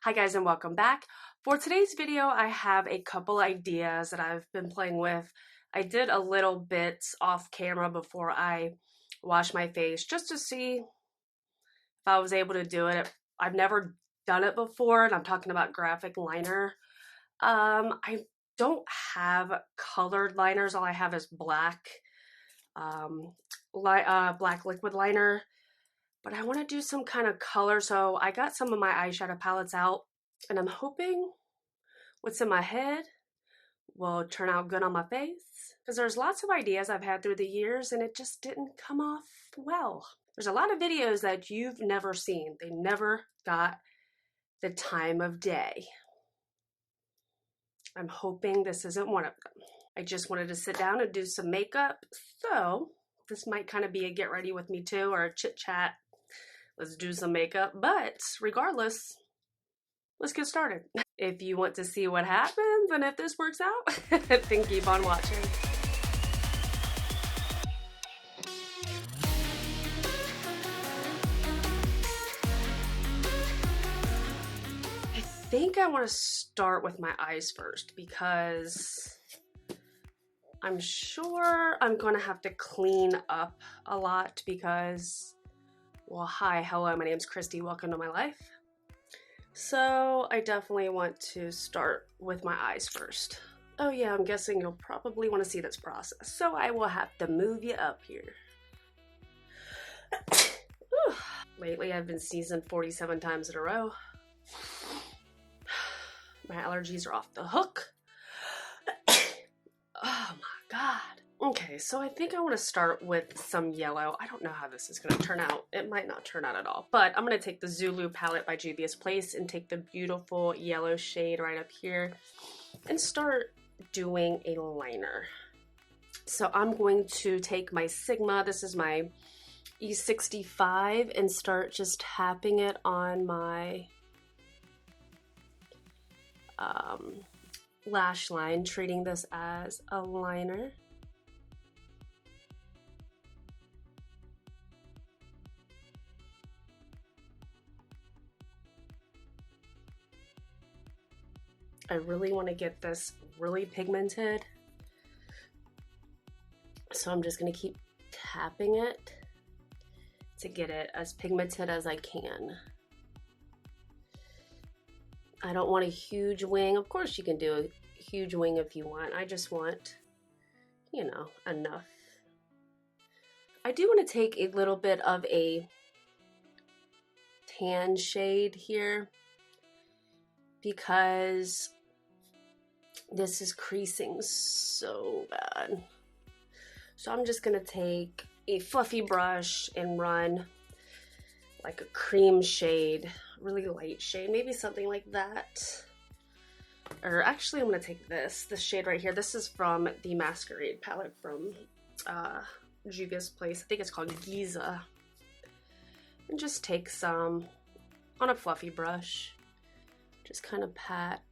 Hi guys and welcome back. For today's video, I have a couple ideas that I've been playing with. I did a little bit off camera before I washed my face just to see if I was able to do it. I've never done it before, and I'm talking about graphic liner. I don't have colored liners. All I have is black, black liquid liner. But I want to do some kind of color, so I got some of my eyeshadow palettes out, and I'm hoping what's in my head will turn out good on my face, because there's lots of ideas I've had through the years and it just didn't come off well. There's a lot of videos that you've never seen. They never got the time of day. I'm hoping this isn't one of them. I just wanted to sit down and do some makeup, so this might kind of be a get ready with me too, or a chit chat. Let's do some makeup, but regardless, let's get started. If you want to see what happens and if this works out, then keep on watching. I think I want to start with my eyes first because I'm sure I'm going to have to clean up a lot because, well, hi, hello, my name's Christy, welcome to my life. So I definitely want to start with my eyes first. Oh yeah, I'm guessing you'll probably want to see this process, so I will have to move you up here. Lately I've been sneezing 47 times in a row. My allergies are off the hook. Oh my god. Okay, so I think I want to start with some yellow. I don't know how this is going to turn out. It might not turn out at all. But I'm going to take the Zulu palette by Juvia's Place and take the beautiful yellow shade right up here and start doing a liner. So I'm going to take my Sigma, this is my E65, and start just tapping it on my lash line, treating this as a liner. I really want to get this really pigmented, so I'm just going to keep tapping it to get it as pigmented as I can. I don't want a huge wing. Of course you can do a huge wing if you want. I just want, you know, enough. I do want to take a little bit of a tan shade here because this is creasing so bad. So I'm just gonna take a fluffy brush and run like a cream shade, really light shade, maybe something like that. Or actually I'm gonna take this shade right here. This is from the Masquerade palette from Juvia's Place. I think it's called Giza. And just take some on a fluffy brush. Just kind of pat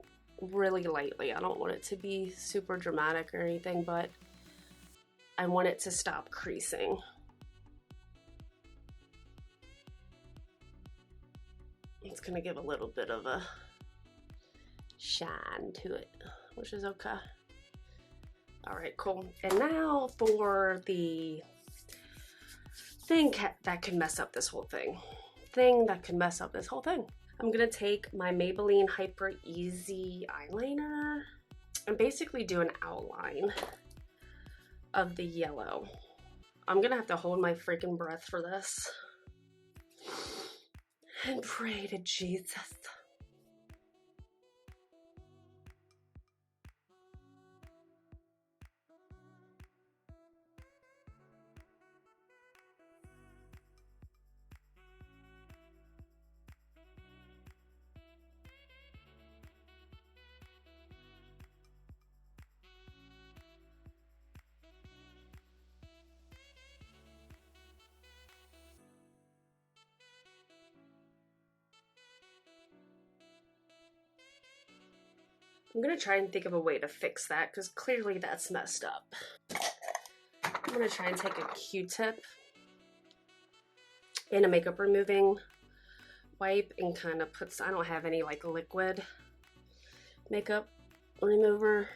really lightly. I don't want it to be super dramatic or anything, but I want it to stop creasing. It's gonna give a little bit of a shine to it, which is okay. All right, cool. And now for the thing that can mess up this whole thing. I'm gonna take my Maybelline Hyper Easy eyeliner and basically do an outline of the yellow. I'm gonna have to hold my freaking breath for this and pray to Jesus. I'm gonna try and think of a way to fix that because clearly that's messed up. I'm gonna try and take a Q-tip and a makeup removing wipe and kind of put, I don't have any like liquid makeup remover.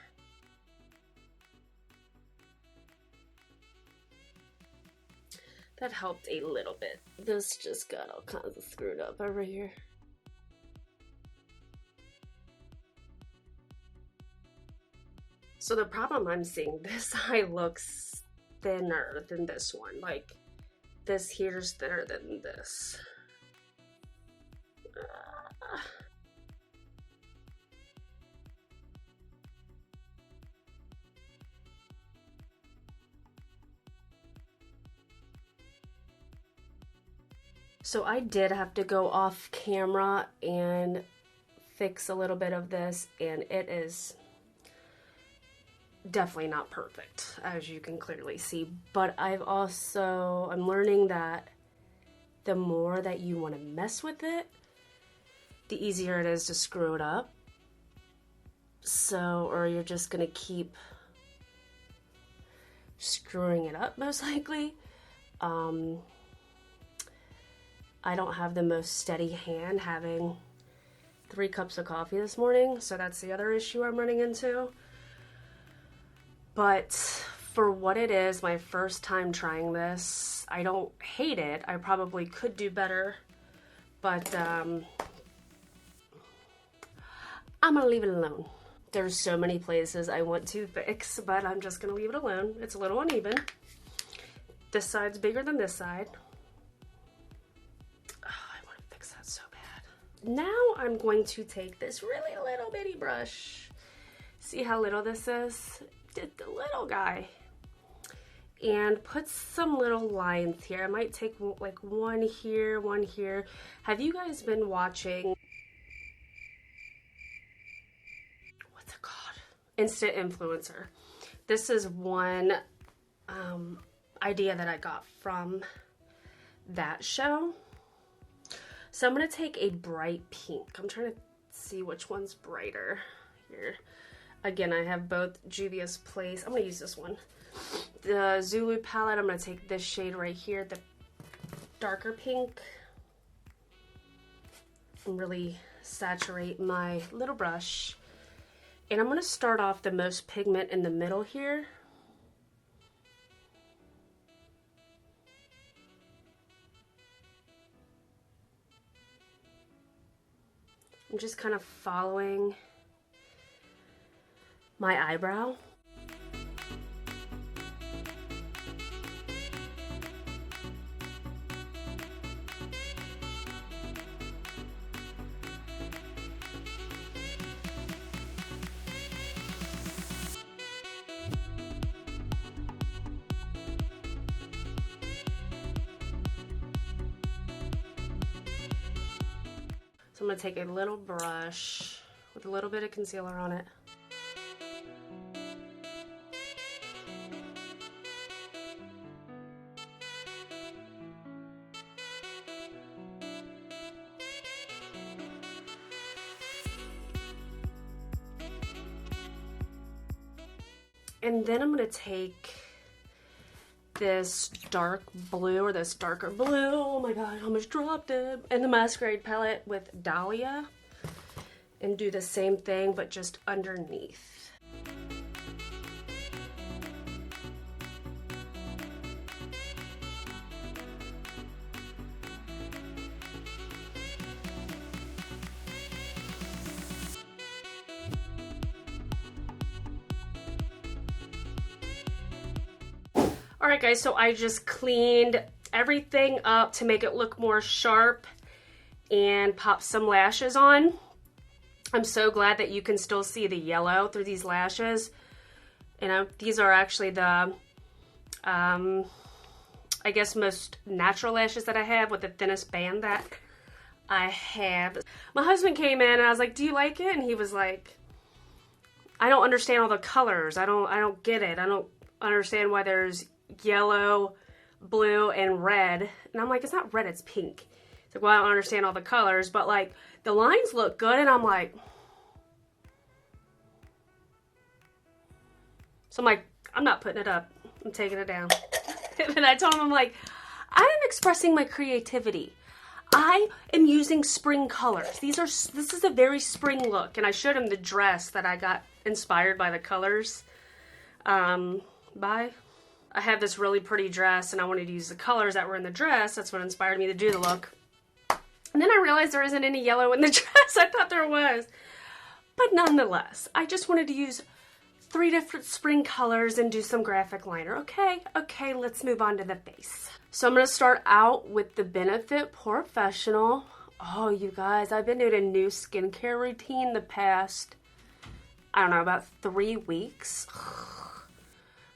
That helped a little bit. This just got all kinds of screwed up over here. So the problem I'm seeing, this eye looks thinner than this one. Like, this here's thinner than this. So I did have to go off camera and fix a little bit of this, and it is definitely not perfect, as you can clearly see. But I'm learning that the more that you want to mess with it, the easier it is to screw it up. So, or you're just gonna keep screwing it up, most likely. I don't have the most steady hand, having 3 cups of coffee this morning, so that's the other issue I'm running into. But for what it is, my first time trying this, I don't hate it. I probably could do better, but I'm gonna leave it alone. There's so many places I want to fix, but I'm just gonna leave it alone. It's a little uneven. This side's bigger than this side. Oh, I want to fix that so bad. Now I'm going to take this really little bitty brush. See how little this is? Just the little guy. And put some little lines here. I might take like one here, one here. Have you guys been watching, what's it called? Instant Influencer. This is one idea that I got from that show. So I'm going to take a bright pink. I'm trying to see which one's brighter here. Again, I have both Juvia's Place. I'm going to use this one. The Zulu palette, I'm going to take this shade right here, the darker pink, and really saturate my little brush. And I'm going to start off the most pigment in the middle here. I'm just kind of following my eyebrow. So I'm going to take a little brush with a little bit of concealer on it. And then I'm going to take this dark blue, or this darker blue, oh my god, I almost dropped it, and the Masquerade palette with Dahlia, and do the same thing but just underneath. Alright guys, so I just cleaned everything up to make it look more sharp and pop some lashes on. I'm so glad that you can still see the yellow through these lashes. And these are actually the, I guess, most natural lashes that I have, with the thinnest band that I have. My husband came in and I was like, do you like it? And he was like, I don't understand all the colors. I don't get it. I don't understand why there's yellow, blue, and red. And I'm like, it's not red, it's pink. It's like, well, I don't understand all the colors, but like the lines look good. And I'm like, so I'm like, I'm not putting it up. I'm taking it down. And I told him, I'm like, I am expressing my creativity. I am using spring colors. This is a very spring look, and I showed him the dress that I got inspired by the colors by. I have this really pretty dress, and I wanted to use the colors that were in the dress. That's what inspired me to do the look. And then I realized there isn't any yellow in the dress. I thought there was. But nonetheless, I just wanted to use 3 different spring colors and do some graphic liner. Okay, let's move on to the face. So I'm going to start out with the Benefit Porefessional. Oh, you guys, I've been doing a new skincare routine the past, I don't know, about 3 weeks.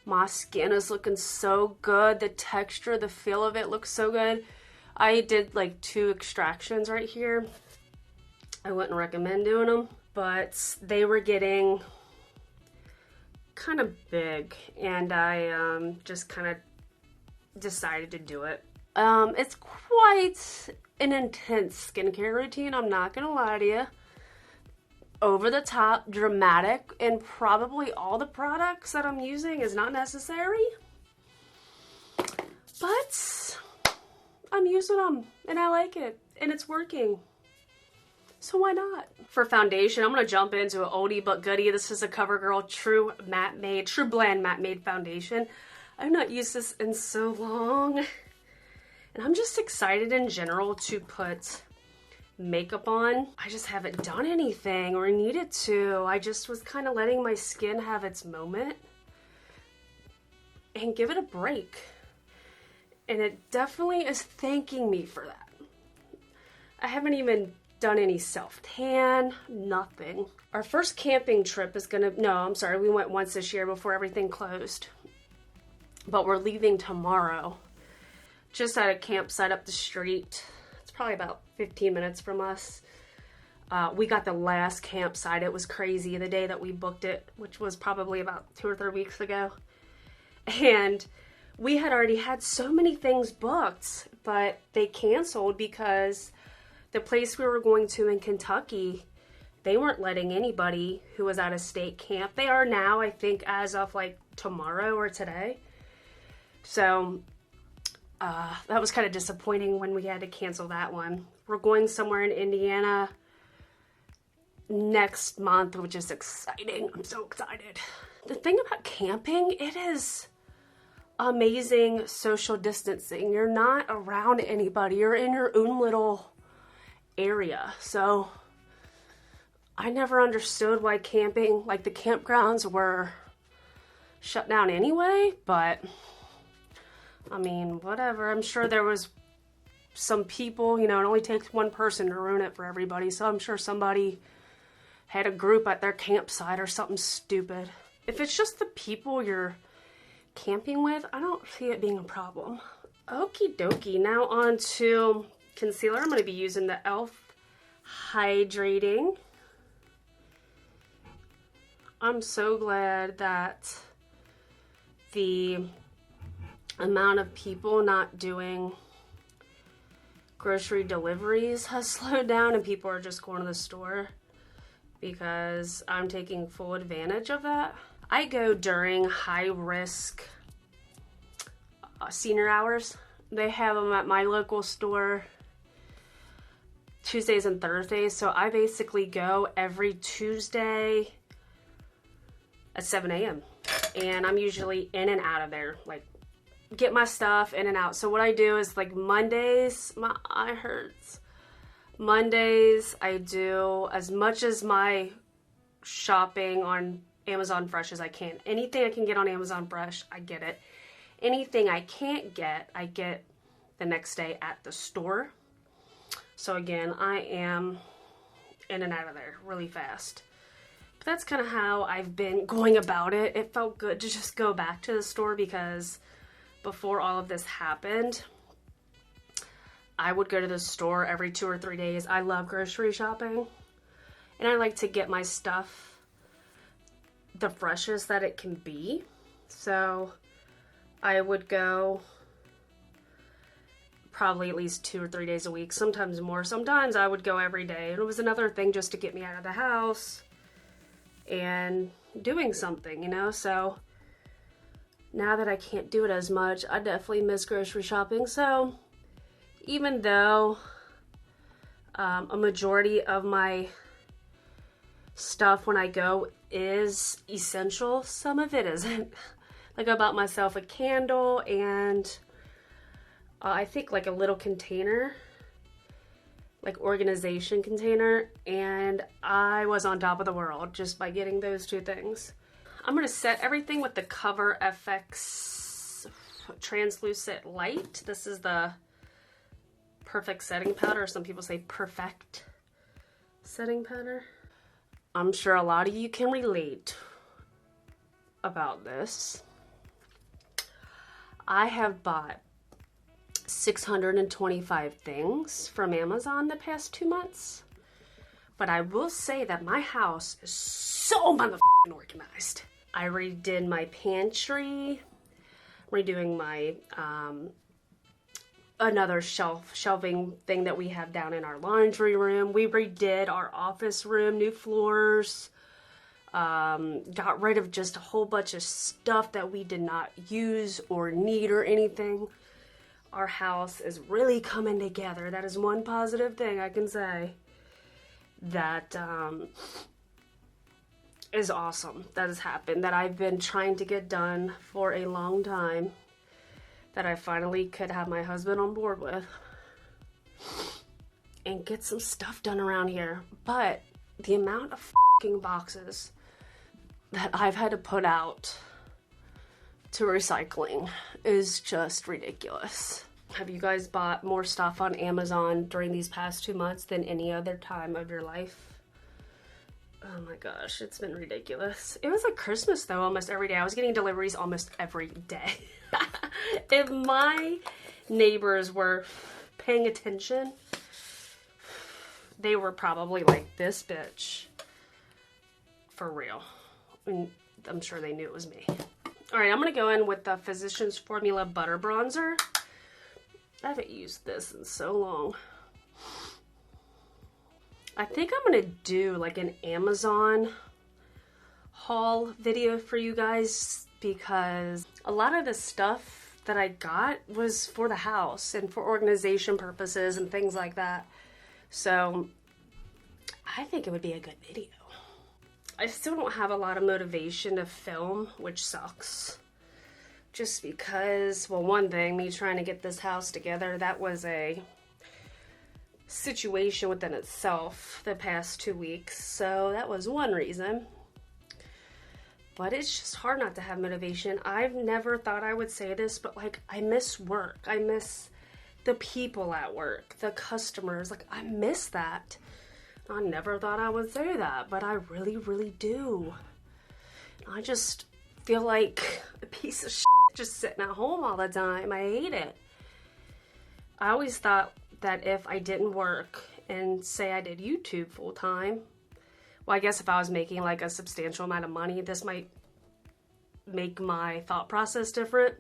My skin is looking so good. The texture, the feel of it looks so good. I did like 2 extractions right here. I wouldn't recommend doing them, but they were getting kind of big, and I just kind of decided to do it. It's quite an intense skincare routine, I'm not gonna lie to you. Over the top, dramatic, and probably all the products that I'm using is not necessary, but I'm using them and I like it and it's working, so why not? For foundation, I'm gonna jump into an oldie but goodie. This is a CoverGirl True Blend Matte Made Foundation. I've not used this in so long, and I'm just excited in general to put makeup on. I just haven't done anything or needed to. I just was kind of letting my skin have its moment and give it a break. And it definitely is thanking me for that. I haven't even done any self-tan, nothing. Our first camping trip is we went once this year before everything closed. But we're leaving tomorrow, just at a campsite up the street. It's probably about 15 minutes from us. We got the last campsite. It was crazy the day that we booked it, which was probably about 2 or 3 weeks ago. And we had already had so many things booked, but they canceled because the place we were going to in Kentucky, they weren't letting anybody who was out of state camp. They are now, I think, as of like tomorrow or today. So that was kind of disappointing when we had to cancel that one. We're going somewhere in Indiana next month, which is exciting. I'm so excited. The thing about camping, it is amazing social distancing. You're not around anybody. You're in your own little area. So I never understood why camping, like the campgrounds, were shut down anyway, but I mean, whatever. I'm sure there was some people, it only takes one person to ruin it for everybody. So I'm sure somebody had a group at their campsite or something stupid. If it's just the people you're camping with, I don't see it being a problem. Okie dokie. Now on to concealer. I'm going to be using the e.l.f. Hydrating. I'm so glad that the amount of people not doing grocery deliveries has slowed down and people are just going to the store, because I'm taking full advantage of that. I go during high risk senior hours. They have them at my local store Tuesdays and Thursdays, so I basically go every Tuesday at 7 a.m. and I'm usually in and out of there, like get my stuff in and out. So what I do is, like, Mondays, my eye hurts. Mondays, I do as much as my shopping on Amazon Fresh as I can. Anything I can get on Amazon Fresh, I get it. Anything I can't get, I get the next day at the store. So again, I am in and out of there really fast. But that's kind of how I've been going about it. It felt good to just go back to the store, because before all of this happened, I would go to the store every 2 or 3 days. I love grocery shopping, and I like to get my stuff the freshest that it can be. So I would go probably at least 2 or 3 days a week, sometimes more. Sometimes I would go every day, and it was another thing just to get me out of the house and doing something, so now that I can't do it as much, I definitely miss grocery shopping. So even though A majority of my stuff when I go is essential. Some of it isn't. Like I bought myself a candle and I think like a little container, like organization container, and I was on top of the world just by getting those two things. I'm gonna set everything with the Cover FX translucent light. This is the perfect setting powder. Some people say perfect setting powder. I'm sure a lot of you can relate about this. I have bought 625 things from Amazon the past 2 months, but I will say that my house is so motherfucking organized. I redid my pantry, redoing my another shelving thing that we have down in our laundry room. We redid our office room, new floors, got rid of just a whole bunch of stuff that we did not use or need or anything. Our house is really coming together. That is one positive thing I can say. That is awesome. That has happened. That I've been trying to get done for a long time. That I finally could have my husband on board with. And get some stuff done around here. But the amount of fucking boxes that I've had to put out to recycling is just ridiculous. Have you guys bought more stuff on Amazon during these past 2 months than any other time of your life? Oh my gosh, it's been ridiculous. It was like Christmas though, almost every day. I was getting deliveries almost every day. If my neighbors were paying attention, they were probably like, this bitch, for real. And I'm sure they knew it was me. All right, I'm gonna go in with the Physicians Formula Butter Bronzer. I haven't used this in so long. I think I'm gonna do like an Amazon haul video for you guys because a lot of the stuff that I got was for the house and for organization purposes and things like that. So I think it would be a good video. I still don't have a lot of motivation to film, which sucks. Just because, well, one thing, me trying to get this house together, that was a situation within itself the past 2 weeks. So that was one reason. But it's just hard not to have motivation. I've never thought I would say this, but like, I miss work. I miss the people at work, the customers. Like, I miss that. I never thought I would say that, but I really, really do. I just feel like a piece of shit just sitting at home all the time. I hate it. I always thought that if I didn't work and say I did YouTube full time, well, I guess if I was making like a substantial amount of money, this might make my thought process different.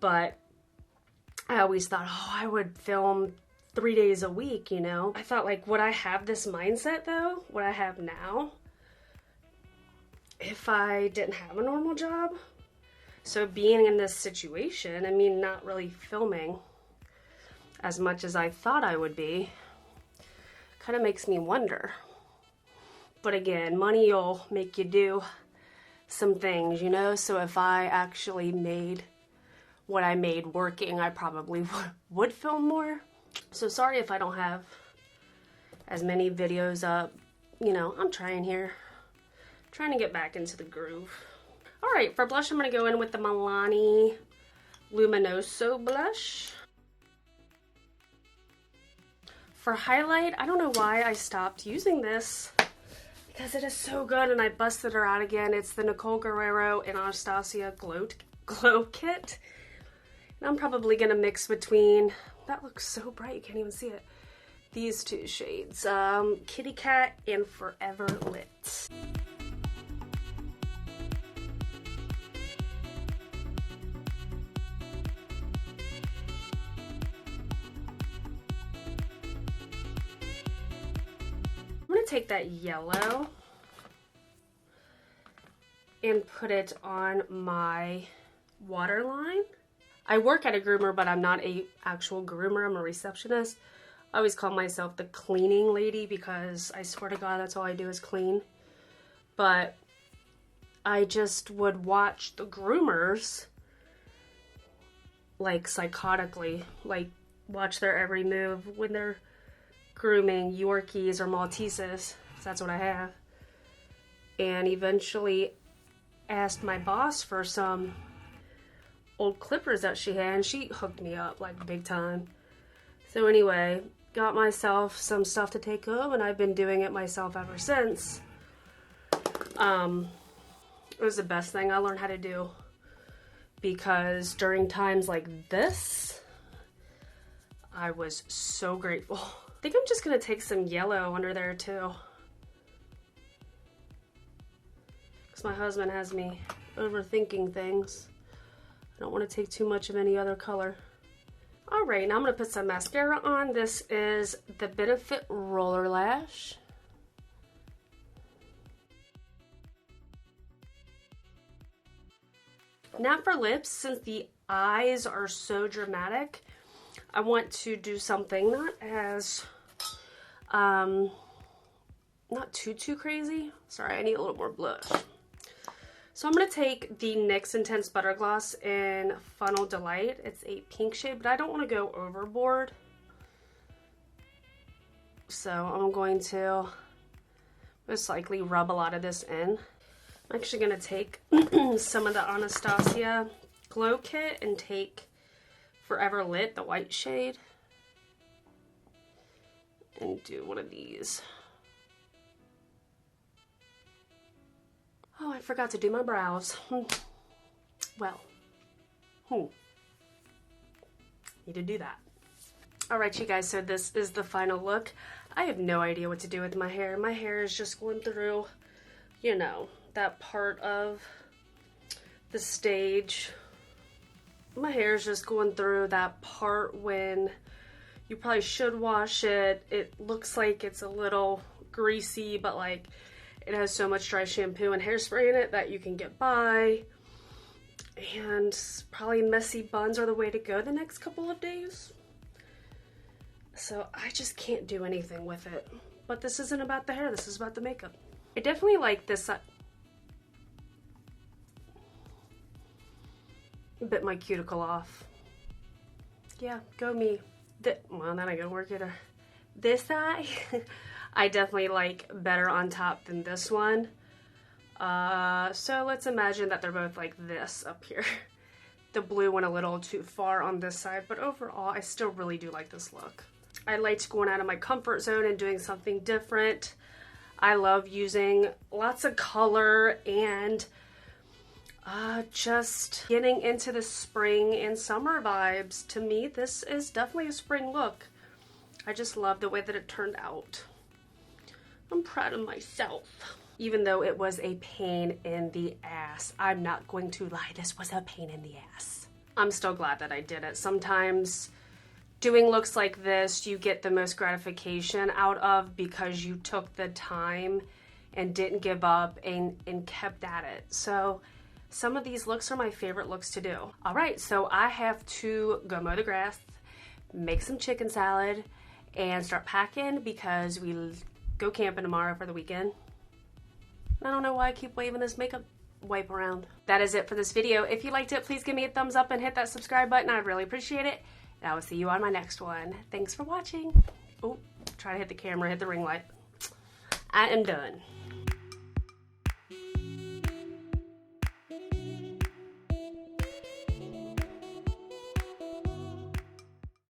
But I always thought, oh, I would film 3 days a week, you know? I thought like, would I have this mindset though? Would I have now? If I didn't have a normal job? So being in this situation, I mean, not really filming as much as I thought I would be, kind of makes me wonder. But again, money will make you do some things, you know? So if I actually made what I made working, I probably would film more. So sorry if I don't have as many videos up. You know, I'm trying here. Trying to get back into the groove. Alright, for blush, I'm going to go in with the Milani Luminoso blush. For highlight, I don't know why I stopped using this, because it is so good and I busted her out again. It's the Nicole Guerrero and Anastasia Glow Kit. And I'm probably going to mix between, that looks so bright, you can't even see it, these two shades, Kitty Cat and Forever Lit. I'm going to take that yellow and put it on my waterline. I work at a groomer, but I'm not a actual groomer. I'm a receptionist. I always call myself the cleaning lady because I swear to God, that's all I do is clean. But I just would watch the groomers like psychotically, like watch their every move when they're grooming Yorkies or Malteses. That's what I have. And eventually asked my boss for some old clippers that she had, and she hooked me up like big time. So anyway, got myself some stuff to take home, and I've been doing it myself ever since. It was the best thing I learned how to do, because during times like this, I was so grateful. I think I'm just gonna take some yellow under there too, because my husband has me overthinking things. I don't want to take too much of any other color. Alright, now I'm going to put some mascara on. This is the Benefit Roller Lash. Now for lips, since the eyes are so dramatic, I want to do something not as, not too crazy. Sorry, I need a little more blush. So I'm going to take the NYX Intense Butter Gloss in Funnel Delight. It's a pink shade, but I don't want to go overboard. So I'm going to most likely rub a lot of this in. I'm actually going to take some of the Anastasia Glow Kit and take Forever Lit, the white shade, and do one of these. Oh, I forgot to do my brows. Well, need to do that. Alright, you guys, so this is the final look. I have no idea what to do with my hair. My hair is just going through, you know, that part of the stage. My hair is just going through that part when you probably should wash it. It looks like it's a little greasy, but like it has so much dry shampoo and hairspray in it that you can get by. And probably messy buns are the way to go the next couple of days. So I just can't do anything with it. But this isn't about the hair, this is about the makeup. I definitely like this. Bit my cuticle off. Yeah, go me. Well, that ain't gonna work either. This eye, I definitely like better on top than this one. So let's imagine that they're both like this up here. The blue went a little too far on this side, but overall, I still really do like this look. I liked going out of my comfort zone and doing something different. I love using lots of color and just getting into the spring and summer vibes. To me, this is definitely a spring look. I just love the way that it turned out. I'm proud of myself. Even though it was a pain in the ass. I'm not going to lie, this was a pain in the ass. I'm still glad that I did it. Sometimes doing looks like this, you get the most gratification out of because you took the time and didn't give up and kept at it. So some of these looks are my favorite looks to do. All right, so I have to go mow the grass, make some chicken salad, and start packing because we go camping tomorrow for the weekend. I don't know why I keep waving this makeup wipe around. That is it for this video. If you liked it, please give me a thumbs up and hit that subscribe button. I'd really appreciate it. And I will see you on my next one. Thanks for watching. Oh, try to hit the camera, hit the ring light. I am done.